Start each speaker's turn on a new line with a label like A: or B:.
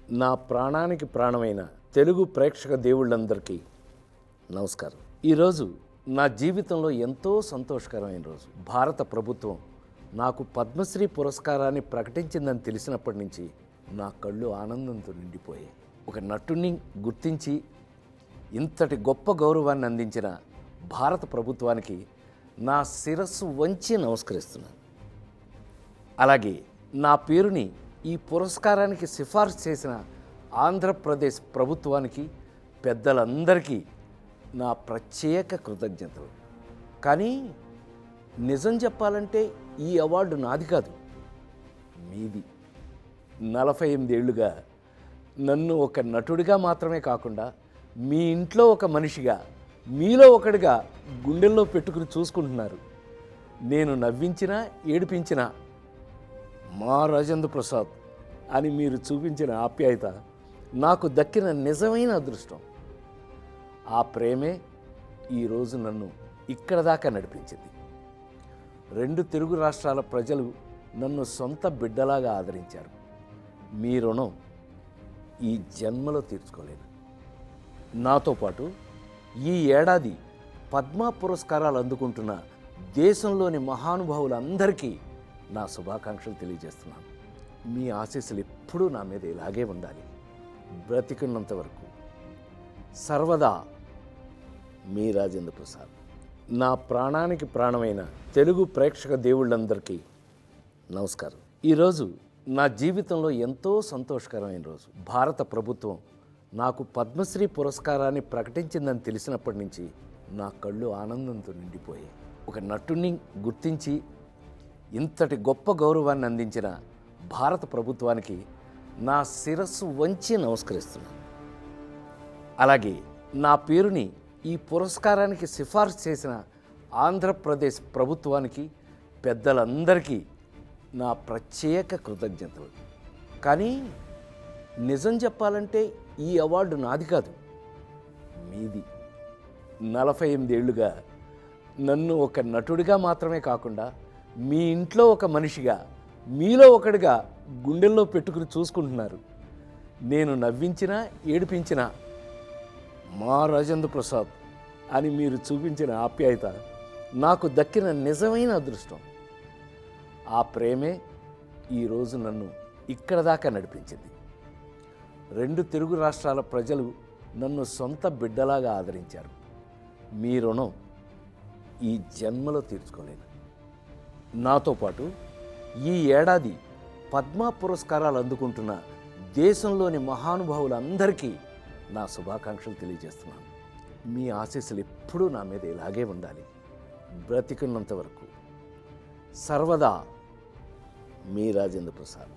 A: నా ప్రాణానికి ప్రాణమైన తెలుగు ప్రేక్షక దేవుళ్ళందరికీ నమస్కారం. ఈరోజు నా జీవితంలో ఎంతో సంతోషకరమైన రోజు. భారత ప్రభుత్వం నాకు పద్మశ్రీ పురస్కారాన్ని ప్రకటించిందని తెలిసినప్పటి నుంచి నా కళ్ళు ఆనందంతో నిండిపోయాయి. ఒక నటుడిని గుర్తించి ఇంతటి గొప్ప గౌరవాన్ని అందించిన భారత ప్రభుత్వానికి నా శిరస్సు వంచి నమస్కరిస్తున్నాను. అలాగే నా పేరుని ఈ పురస్కారానికి సిఫార్సు చేసిన ఆంధ్రప్రదేశ్ ప్రభుత్వానికి, పెద్దలందరికీ నా ప్రత్యేక కృతజ్ఞతలు. కానీ నిజం చెప్పాలంటే ఈ అవార్డు నాది కాదు, మీది. 48 ఏళ్లుగా నన్ను ఒక నటుడిగా మాత్రమే కాకుండా మీ ఇంట్లో ఒక మనిషిగా, మీలో ఒకడిగా గుండెల్లో పెట్టుకుని చూసుకుంటున్నారు. నేను నవ్వించినా ఏడిపించినా మా రాజేంద్ర ప్రసాద్ అని మీరు చూపించిన ఆప్యాయత నాకు దక్కిన నిజమైన అదృష్టం. ఆ ప్రేమే ఈరోజు నన్ను ఇక్కడ దాకా నడిపించింది. 2 తెలుగు రాష్ట్రాల ప్రజలు నన్ను సొంత బిడ్డలాగా ఆదరించారు. మీ రుణం ఈ జన్మలో తీర్చుకోలేను. నాతో పాటు ఈ ఏడాది పద్మ పురస్కారాలు అందుకుంటున్న దేశంలోని మహానుభావులందరికీ నా శుభాకాంక్షలు తెలియజేస్తున్నాను. మీ ఆశీస్సులు ఎప్పుడూ నా మీద ఇలాగే ఉండాలి. బ్రతికున్నంత వరకు సర్వదా మీ రాజేంద్ర ప్రసాద్. నా ప్రాణానికి ప్రాణమైన తెలుగు ప్రేక్షక దేవుళ్ళందరికీ నమస్కారం. ఈరోజు నా జీవితంలో ఎంతో సంతోషకరమైన రోజు. భారత ప్రభుత్వం నాకు పద్మశ్రీ పురస్కారాన్ని ప్రకటించిందని తెలిసినప్పటి నుంచి నా కళ్ళు ఆనందంతో నిండిపోయాయి. ఒక నటుడిని గుర్తించి ఇంతటి గొప్ప గౌరవాన్ని అందించిన భారత ప్రభుత్వానికి నా శిరస్సు వంచి నమస్కరిస్తున్నాను. అలాగే నా పేరుని ఈ పురస్కారానికి సిఫార్సు చేసిన ఆంధ్రప్రదేశ్ ప్రభుత్వానికి, పెద్దలందరికీ నా ప్రత్యేక కృతజ్ఞతలు. కానీ నిజం చెప్పాలంటే ఈ అవార్డు నాది కాదు, మీది. 48 ఏళ్లుగా నన్ను ఒక నటుడిగా మాత్రమే కాకుండా మీ ఇంట్లో ఒక మనిషిగా, మీలో ఒకడిగా గుండెల్లో పెట్టుకుని చూసుకుంటున్నారు. నేను నవ్వించినా ఏడిపించినా మా రాజేంద్ర ప్రసాద్ అని మీరు చూపించిన ఆప్యాయత నాకు దక్కిన నిజమైన అదృష్టం. ఆ ప్రేమే ఈరోజు నన్ను ఇక్కడ దాకా నడిపించింది. 2 తెలుగు రాష్ట్రాల ప్రజలు నన్ను సొంత బిడ్డలాగా ఆదరించారు. మీ రుణం ఈ జన్మలో తీర్చుకోలేను. నాతో పాటు ఈ ఏడాది పద్మ పురస్కారాలు అందుకుంటున్న దేశంలోని మహానుభావులందరికీ నా శుభాకాంక్షలు తెలియజేస్తున్నాను. మీ ఆశీస్సులు ఎప్పుడూ నా మీద ఇలాగే ఉండాలి. బ్రతికున్నంత వరకు సర్వదా మీ రాజేంద్ర ప్రసాద్.